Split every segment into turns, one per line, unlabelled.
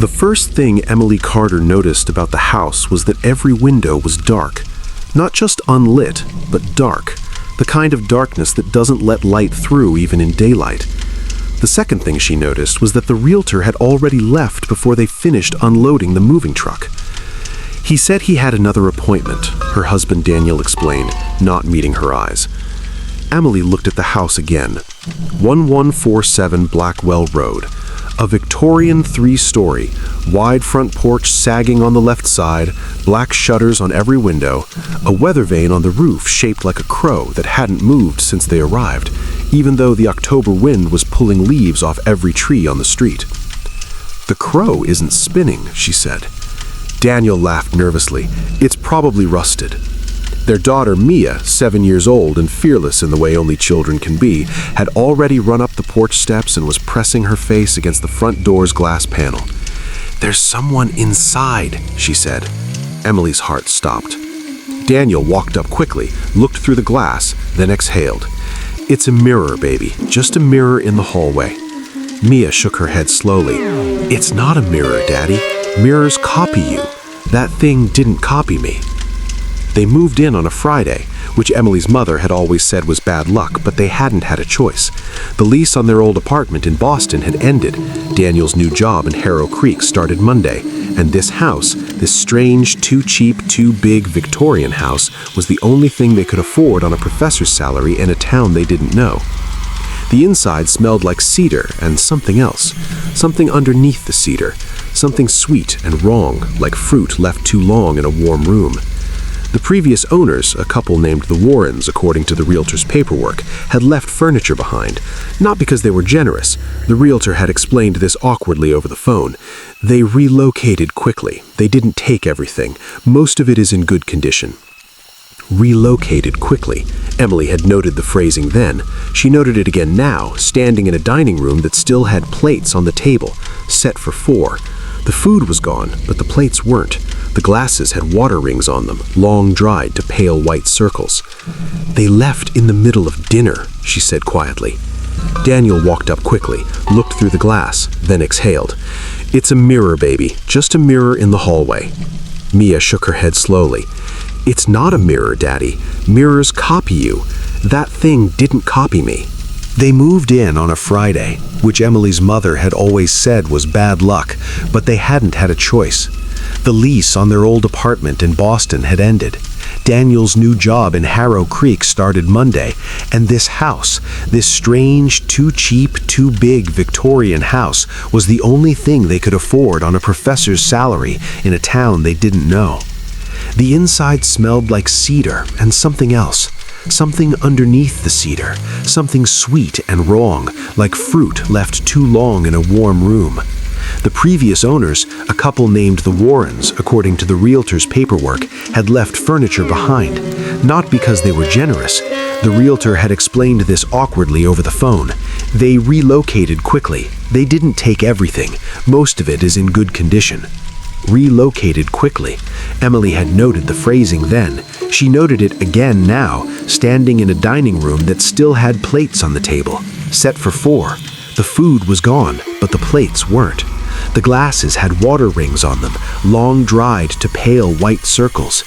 The first thing Emily Carter noticed about the house was that every window was dark. Not just unlit, but dark. The kind of darkness that doesn't let light through even in daylight. The second thing she noticed was that the realtor had already left before they finished unloading the moving truck. He said he had another appointment, her husband Daniel explained, not meeting her eyes. Emily looked at the house again. 1147 Blackwell Road. A Victorian 3-story, wide front porch sagging on the left side, black shutters on every window, a weather vane on the roof shaped like a crow that hadn't moved since they arrived, even though the October wind was pulling leaves off every tree on the street. "The crow isn't spinning," she said. Daniel laughed nervously. "It's probably rusted." Their daughter, Mia, 7 years old and fearless in the way only children can be, had already run up the porch steps and was pressing her face against the front door's glass panel. "There's someone inside," she said. Emily's heart stopped. Daniel walked up quickly, looked through the glass, then exhaled. "It's a mirror, baby, just a mirror in the hallway." Mia shook her head slowly. "It's not a mirror, Daddy. Mirrors copy you. That thing didn't copy me." They moved in on a Friday, which Emily's mother had always said was bad luck, but they hadn't had a choice. The lease on their old apartment in Boston had ended. Daniel's new job in Harrow Creek started Monday, and this house, this strange, too cheap, too big Victorian house, was the only thing they could afford on a professor's salary in a town they didn't know. The inside smelled like cedar and something else, something underneath the cedar, something sweet and wrong, like fruit left too long in a warm room. The previous owners, a couple named the Warrens according to the realtor's paperwork, had left furniture behind, not because they were generous. The realtor had explained this awkwardly over the phone. They relocated quickly. They didn't take everything. Most of it is in good condition. Relocated quickly. Emily had noted the phrasing then. She noted it again now, standing in a dining room that still had plates on the table, set for 4. The food was gone, but the plates weren't. The glasses had water rings on them, long dried to pale white circles. "They left in the middle of dinner," she said quietly. Daniel walked up quickly, looked through the glass, then exhaled. "It's a mirror, baby, just a mirror in the hallway." Mia shook her head slowly. "It's not a mirror, Daddy. Mirrors copy you. That thing didn't copy me." They moved in on a Friday, which Emily's mother had always said was bad luck, but they hadn't had a choice. The lease on their old apartment in Boston had ended. Daniel's new job in Harrow Creek started Monday, and this house, this strange, too cheap, too big Victorian house, was the only thing they could afford on a professor's salary in a town they didn't know. The inside smelled like cedar and something else. Something underneath the cedar, something sweet and wrong, like fruit left too long in a warm room. The previous owners, a couple named the Warrens, according to the realtor's paperwork, had left furniture behind, not because they were generous. The realtor had explained this awkwardly over the phone. They relocated quickly. They didn't take everything. Most of it is in good condition. Relocated quickly. Emily had noted the phrasing then. She noted it again now, standing in a dining room that still had plates on the table, set for 4. The food was gone, but the plates weren't. The glasses had water rings on them, long dried to pale white circles.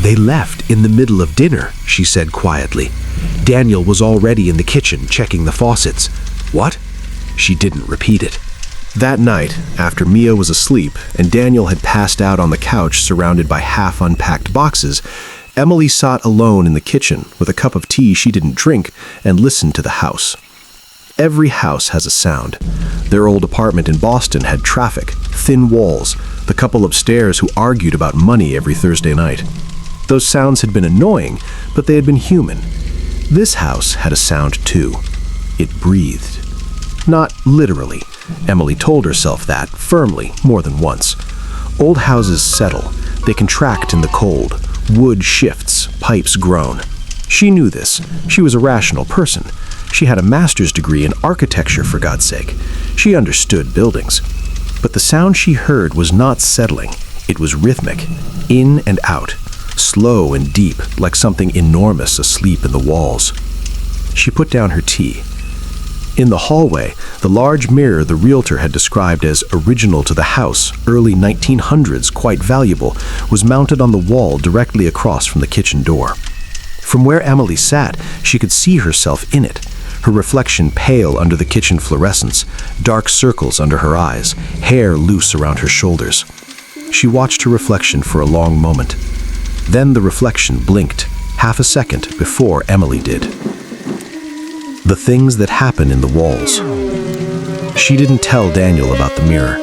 "They left in the middle of dinner," she said quietly. Daniel was already in the kitchen checking the faucets. "What?" She didn't repeat it. That night, after Mia was asleep and Daniel had passed out on the couch surrounded by half-unpacked boxes, Emily sat alone in the kitchen with a cup of tea she didn't drink and listened to the house. Every house has a sound. Their old apartment in Boston had traffic, thin walls, the couple upstairs who argued about money every Thursday night. Those sounds had been annoying, but they had been human. This house had a sound too. It breathed. Not literally. Emily told herself that, firmly, more than once. Old houses settle. They contract in the cold. Wood shifts, pipes groan. She knew this. She was a rational person. She had a master's degree in architecture, for God's sake. She understood buildings. But the sound she heard was not settling. It was rhythmic, in and out, slow and deep, like something enormous asleep in the walls. She put down her tea. In the hallway, the large mirror the realtor had described as original to the house, early 1900s, quite valuable, was mounted on the wall directly across from the kitchen door. From where Emily sat, she could see herself in it, her reflection pale under the kitchen fluorescence, dark circles under her eyes, hair loose around her shoulders. She watched her reflection for a long moment. Then the reflection blinked, half a second before Emily did. The things that happen in the walls. She didn't tell Daniel about the mirror.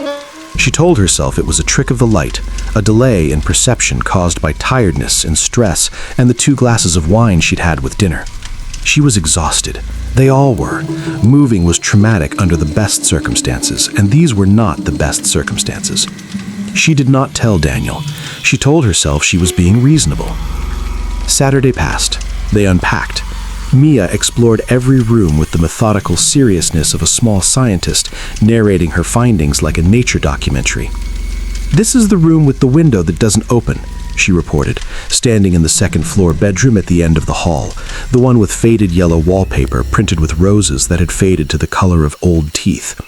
She told herself it was a trick of the light, a delay in perception caused by tiredness and stress and the 2 glasses of wine she'd had with dinner. She was exhausted. They all were. Moving was traumatic under the best circumstances, and these were not the best circumstances. She did not tell Daniel. She told herself she was being reasonable. Saturday passed. They unpacked. Mia explored every room with the methodical seriousness of a small scientist, narrating her findings like a nature documentary. "This is the room with the window that doesn't open," she reported, standing in the second-floor bedroom at the end of the hall, the one with faded yellow wallpaper printed with roses that had faded to the color of old teeth.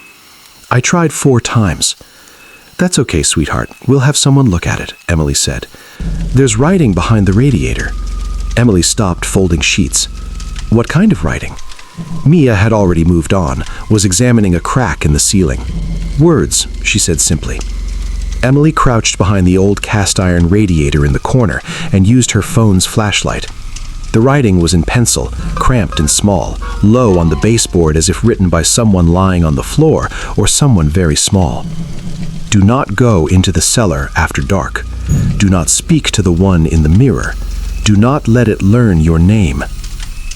"I tried 4 times. "That's okay, sweetheart. We'll have someone look at it," Emily said. "There's writing behind the radiator." Emily stopped folding sheets. "What kind of writing?" Mia had already moved on, was examining a crack in the ceiling. "Words," she said simply. Emily crouched behind the old cast-iron radiator in the corner and used her phone's flashlight. The writing was in pencil, cramped and small, low on the baseboard as if written by someone lying on the floor or someone very small. "Do not go into the cellar after dark. Do not speak to the one in the mirror. Do not let it learn your name."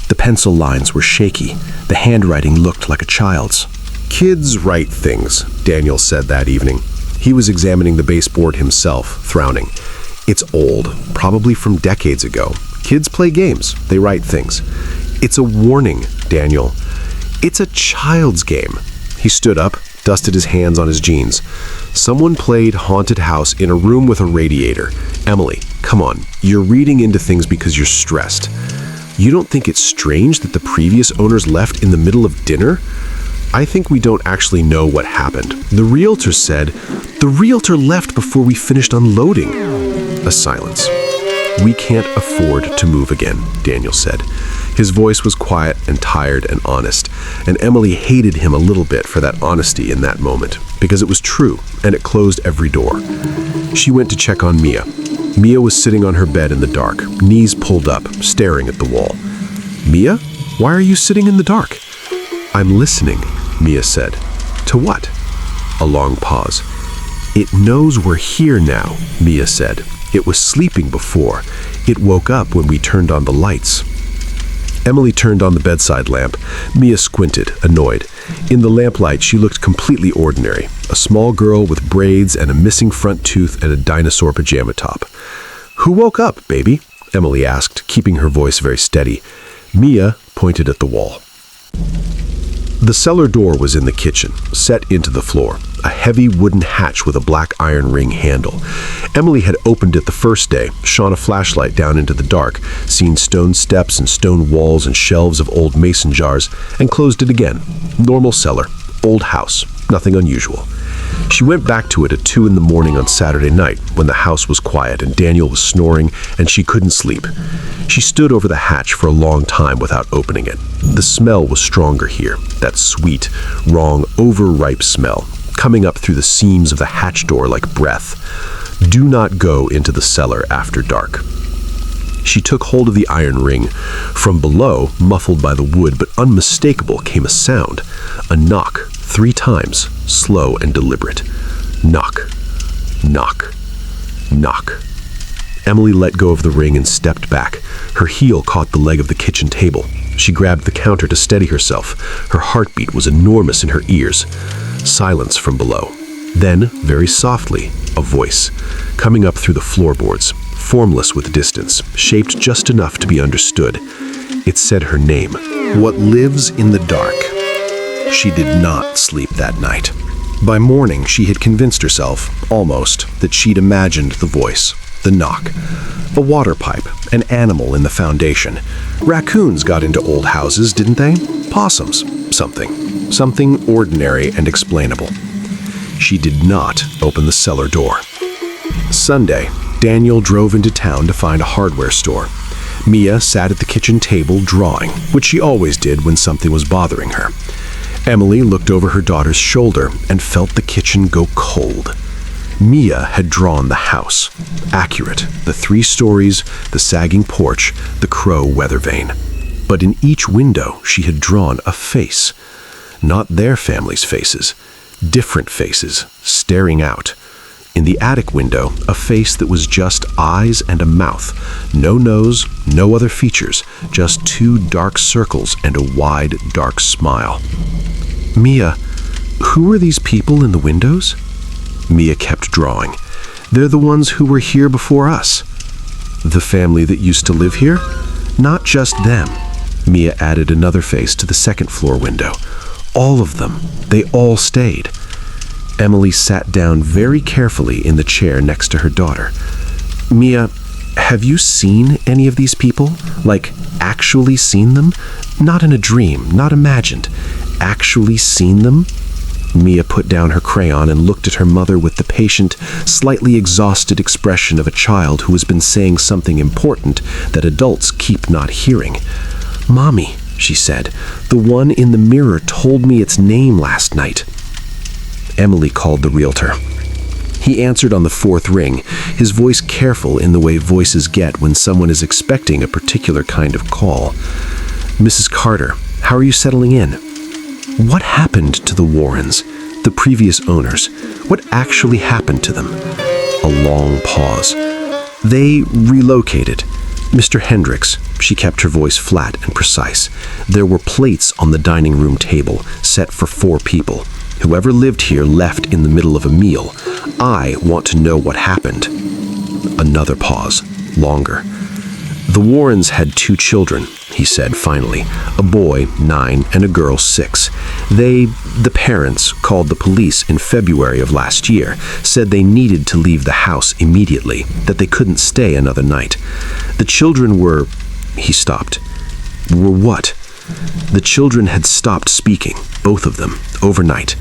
The pencil lines were shaky. The handwriting looked like a child's. "Kids write things," Daniel said that evening. He was examining the baseboard himself, frowning. "It's old, probably from decades ago. Kids play games. They write things. It's a warning, Daniel. It's a child's game." He stood up, dusted his hands on his jeans. "Someone played haunted house in a room with a radiator. Emily, come on. You're reading into things because you're stressed. You don't think it's strange that the previous owners left in the middle of dinner? I think we don't actually know what happened. The realtor said, the realtor left before we finished unloading." A silence. "We can't afford to move again," Daniel said. His voice was quiet and tired and honest, and Emily hated him a little bit for that honesty in that moment, because it was true, and it closed every door. She went to check on Mia. Mia was sitting on her bed in the dark, knees pulled up, staring at the wall. "Mia, why are you sitting in the dark?" "I'm listening," Mia said. "To what?" A long pause. "It knows we're here now," Mia said. "It was sleeping before. It woke up when we turned on the lights." Emily turned on the bedside lamp. Mia squinted, annoyed. In the lamplight, she looked completely ordinary, a small girl with braids and a missing front tooth and a dinosaur pajama top. "Who woke up, baby?" Emily asked, keeping her voice very steady. Mia pointed at the wall. The cellar door was in the kitchen, set into the floor, a heavy wooden hatch with a black iron ring handle. Emily had opened it the first day, shone a flashlight down into the dark, seen stone steps and stone walls and shelves of old mason jars, and closed it again. Normal cellar, old house, nothing unusual. She went back to it at 2 in the morning on Saturday night, when the house was quiet and Daniel was snoring and she couldn't sleep. She stood over the hatch for a long time without opening it. The smell was stronger here, that sweet, wrong, overripe smell, coming up through the seams of the hatch door like breath. Do not go into the cellar after dark. She took hold of the iron ring. From below, muffled by the wood but unmistakable, came a sound. A knock, 3 times, slow and deliberate. Knock, knock, knock. Emily let go of the ring and stepped back. Her heel caught the leg of the kitchen table. She grabbed the counter to steady herself. Her heartbeat was enormous in her ears. Silence from below. Then, very softly, a voice, coming up through the floorboards, formless with distance, shaped just enough to be understood. It said her name. What lives in the dark. She did not sleep that night. By morning, she had convinced herself, almost, that she'd imagined the voice, the knock. A water pipe, an animal in the foundation. Raccoons got into old houses, didn't they? Possums. Something ordinary and explainable. She did not open the cellar door. Sunday, Daniel drove into town to find a hardware store. Mia sat at the kitchen table drawing, which she always did when something was bothering her. Emily looked over her daughter's shoulder and felt the kitchen go cold. Mia had drawn the house. Accurate. The 3 stories, the sagging porch, the crow weather vane. But in each window, she had drawn a face. Not their family's faces. Different faces, staring out. In the attic window, a face that was just eyes and a mouth. No nose, no other features, just 2 dark circles and a wide, dark smile. Mia, who are these people in the windows? Mia kept drawing. They're the ones who were here before us. The family that used to live here? Not just them. Mia added another face to the second floor window. All of them. They all stayed. Emily sat down very carefully in the chair next to her daughter. Mia, have you seen any of these people? Like, actually seen them? Not in a dream, not imagined. Actually seen them? Mia put down her crayon and looked at her mother with the patient, slightly exhausted expression of a child who has been saying something important that adults keep not hearing. Mommy, she said, the one in the mirror told me its name last night. Emily called the realtor. He answered on the 4th ring, his voice careful in the way voices get when someone is expecting a particular kind of call. Mrs. Carter, how are you settling in? What happened to the Warrens, the previous owners? What actually happened to them? A long pause. They relocated. Mr. Hendricks, she kept her voice flat and precise. There were plates on the dining room table, set for 4 people. Whoever lived here left in the middle of a meal. I want to know what happened. Another pause, longer. The Warrens had 2 children, he said finally, a boy, 9, and a girl, 6. The parents, called the police in February of last year, said they needed to leave the house immediately, that they couldn't stay another night. The children were... He stopped. Were what? The children had stopped speaking, both of them, overnight.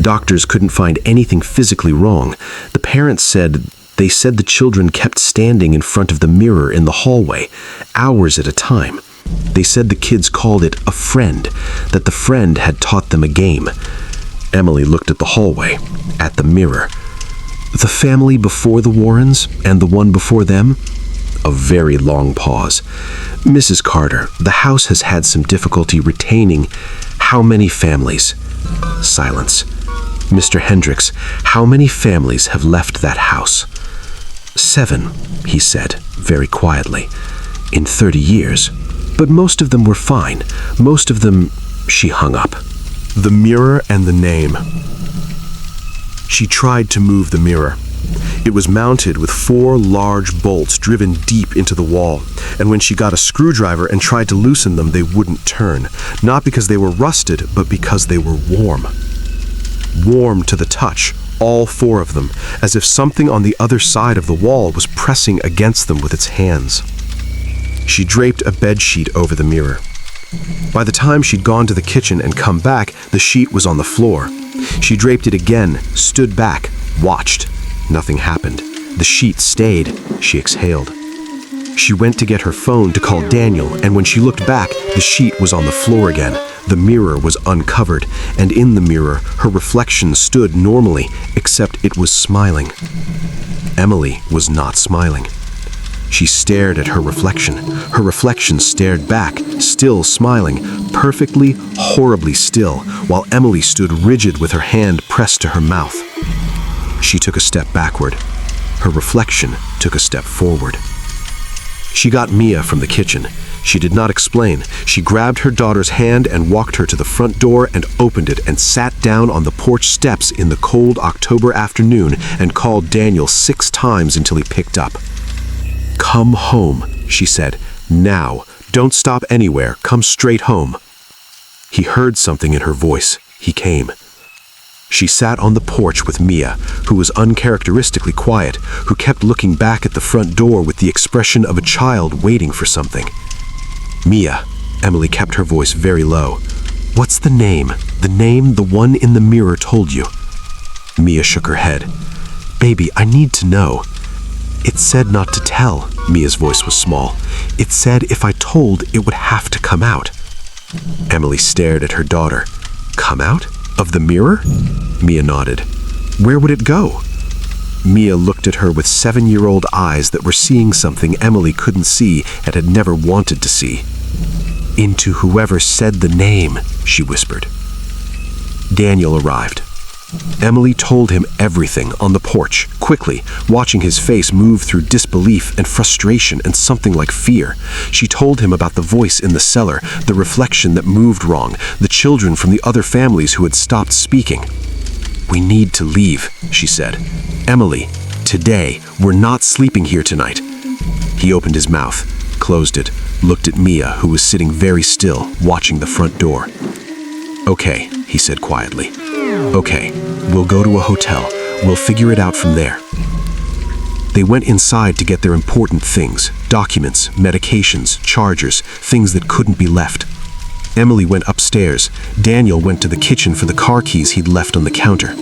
Doctors couldn't find anything physically wrong. The parents said the children kept standing in front of the mirror in the hallway, hours at a time. They said the kids called it a friend, that the friend had taught them a game. Emily looked at the hallway, at the mirror. The family before the Warrens and the one before them? A very long pause. Mrs. Carter, the house has had some difficulty retaining how many families? Silence. Mr. Hendricks, how many families have left that house? 7, he said, very quietly. In 30 years. But most of them were fine. Most of them... She hung up. The mirror and the name. She tried to move the mirror. It was mounted with 4 large bolts driven deep into the wall, and when she got a screwdriver and tried to loosen them, they wouldn't turn. Not because they were rusted, but because they were warm. Warm to the touch, all 4 of them, as if something on the other side of the wall was pressing against them with its hands. She draped a bed sheet over the mirror. By the time she'd gone to the kitchen and come back, the sheet was on the floor. She draped it again, stood back, watched. Nothing happened. The sheet stayed. She exhaled. She went to get her phone to call Daniel, and when she looked back, the sheet was on the floor again. The mirror was uncovered, and in the mirror, her reflection stood normally, except it was smiling. Emily was not smiling. She stared at her reflection. Her reflection stared back, still smiling, perfectly, horribly still, while Emily stood rigid with her hand pressed to her mouth. She took a step backward. Her reflection took a step forward. She got Mia from the kitchen. She did not explain. She grabbed her daughter's hand and walked her to the front door and opened it and sat down on the porch steps in the cold October afternoon and called Daniel 6 times until he picked up. "Come home," she said. "Now. Don't stop anywhere. Come straight home." He heard something in her voice. He came. She sat on the porch with Mia, who was uncharacteristically quiet, who kept looking back at the front door with the expression of a child waiting for something. "Mia," Emily kept her voice very low. "What's the name? The name the one in the mirror told you?" Mia shook her head. "Baby, I need to know." "It said not to tell." Mia's voice was small. "It said if I told, it would have to come out." Emily stared at her daughter. "Come out? Of the mirror?" Mia nodded. "Where would it go?" Mia looked at her with 7-year-old eyes that were seeing something Emily couldn't see and had never wanted to see. "Into whoever said the name," she whispered. Daniel arrived. Emily told him everything on the porch, quickly, watching his face move through disbelief and frustration and something like fear. She told him about the voice in the cellar, the reflection that moved wrong, the children from the other families who had stopped speaking. "We need to leave," she said. "Emily, today, we're not sleeping here tonight." He opened his mouth, closed it, looked at Mia, who was sitting very still, watching the front door. "Okay," he said quietly. "Okay, we'll go to a hotel. We'll figure it out from there." They went inside to get their important things, documents, medications, chargers, things that couldn't be left. Emily went upstairs. Daniel went to the kitchen for the car keys he'd left on the counter.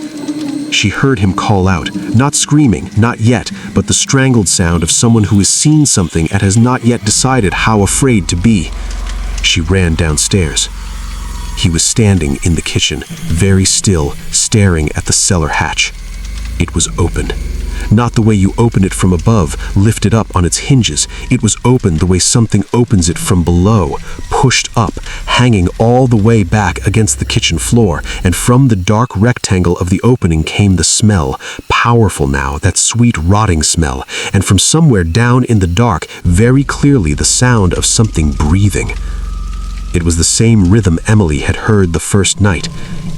She heard him call out, not screaming, not yet, but the strangled sound of someone who has seen something and has not yet decided how afraid to be. She ran downstairs. He was standing in the kitchen, very still, staring at the cellar hatch. It was open. Not the way you open it from above, lifted up on its hinges. It was open the way something opens it from below, pushed up, hanging all the way back against the kitchen floor, and from the dark rectangle of the opening came the smell, powerful now, that sweet rotting smell, and from somewhere down in the dark, very clearly the sound of something breathing. It was the same rhythm Emily had heard the first night,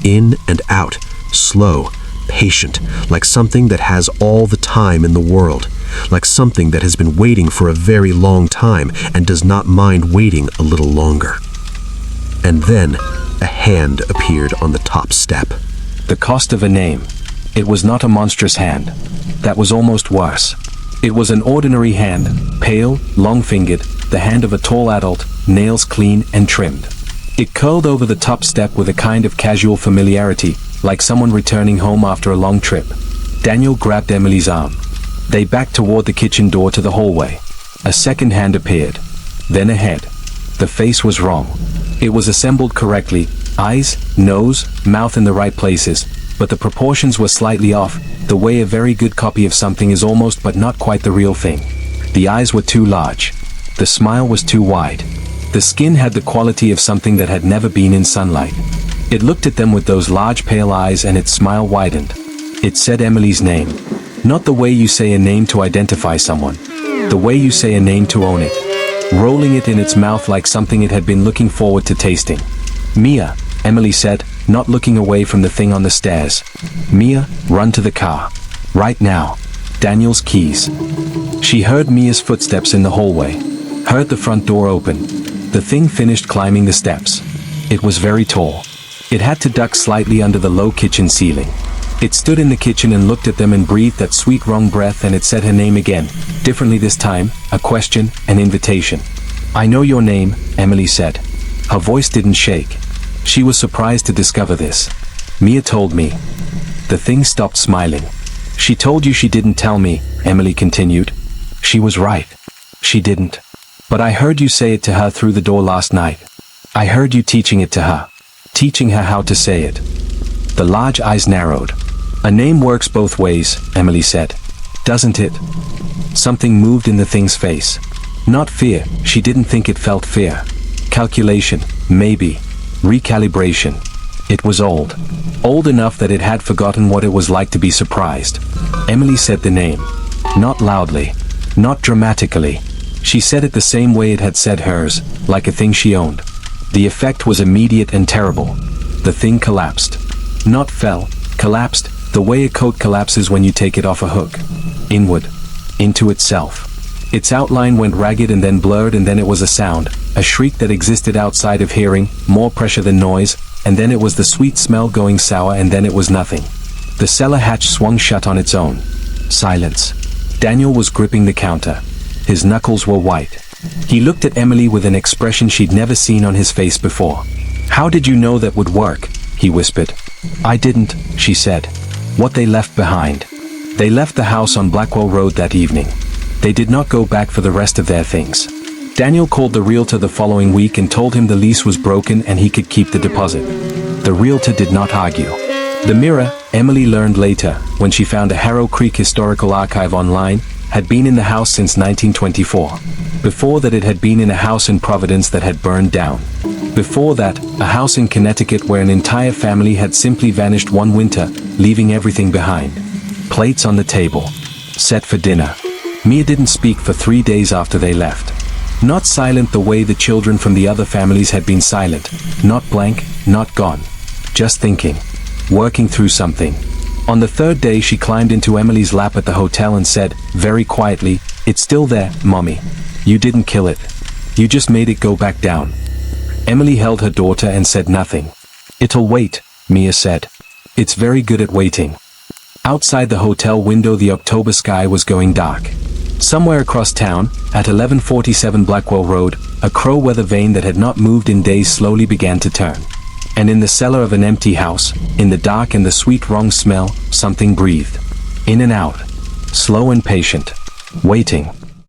in and out, slow, patient, like something that has all the time in the world, like something that has been waiting for a very long time and does not mind waiting a little longer. And then a hand appeared on the top step.
The cost of a name. It was not a monstrous hand. That was almost worse. It was an ordinary hand, pale, long-fingered, the hand of a tall adult, nails clean and trimmed. It curled over the top step with a kind of casual familiarity, like someone returning home after a long trip. Daniel grabbed Emily's arm. They backed toward the kitchen door to the hallway. A second hand appeared. Then a head. The face was wrong. It was assembled correctly, eyes, nose, mouth in the right places, but the proportions were slightly off, the way a very good copy of something is almost but not quite the real thing. The eyes were too large. The smile was too wide. The skin had the quality of something that had never been in sunlight. It looked at them with those large pale eyes and its smile widened. It said Emily's name. Not the way you say a name to identify someone. The way you say a name to own it. Rolling it in its mouth like something it had been looking forward to tasting. "Mia," Emily said, not looking away from the thing on the stairs. "Mia, run to the car. Right now. Daniel's keys." She heard Mia's footsteps in the hallway. Heard the front door open. The thing finished climbing the steps. It was very tall. It had to duck slightly under the low kitchen ceiling. It stood in the kitchen and looked at them and breathed that sweet wrong breath, and it said her name again, differently this time, a question, an invitation. "I know your name," Emily said. Her voice didn't shake. She was surprised to discover this. "Mia told me." The thing stopped smiling. "She told you she didn't tell me," Emily continued. "She was right. She didn't. But I heard you say it to her through the door last night. I heard you teaching it to her. Teaching her how to say it." The large eyes narrowed. "A name works both ways," Emily said. "Doesn't it?" Something moved in the thing's face. Not fear, she didn't think it felt fear. Calculation, maybe. Recalibration. It was old. Old enough that it had forgotten what it was like to be surprised. Emily said the name. Not loudly. Not dramatically. She said it the same way it had said hers, like a thing she owned. The effect was immediate and terrible. The thing collapsed. Not fell, collapsed, the way a coat collapses when you take it off a hook. Inward. Into itself. Its outline went ragged and then blurred, and then it was a sound, a shriek that existed outside of hearing, more pressure than noise, and then it was the sweet smell going sour, and then it was nothing. The cellar hatch swung shut on its own. Silence. Daniel was gripping the counter. His knuckles were white. He looked at Emily with an expression she'd never seen on his face before. "How did you know that would work?" he whispered. "I didn't," she said. "What they left behind." They left the house on Blackwell Road that evening. They did not go back for the rest of their things. Daniel called the realtor the following week and told him the lease was broken and he could keep the deposit. The realtor did not argue. The mirror, Emily learned later, when she found a Harrow Creek historical archive online, had been in the house since 1924. Before that, it had been in a house in Providence that had burned down. Before that, a house in Connecticut where an entire family had simply vanished one winter, leaving everything behind. Plates on the table. Set for dinner. Mia didn't speak for 3 days after they left. Not silent the way the children from the other families had been silent. Not blank, not gone. Just thinking. Working through something. On the third day, she climbed into Emily's lap at the hotel and said, very quietly, "It's still there, Mommy. You didn't kill it. You just made it go back down." Emily held her daughter and said nothing. "It'll wait," Mia said. "It's very good at waiting." Outside the hotel window, the October sky was going dark. Somewhere across town, at 1147 Blackwell Road, a crow weather vane that had not moved in days slowly began to turn. And in the cellar of an empty house, in the dark and the sweet wrong smell, something breathed. In and out. Slow and patient. Waiting.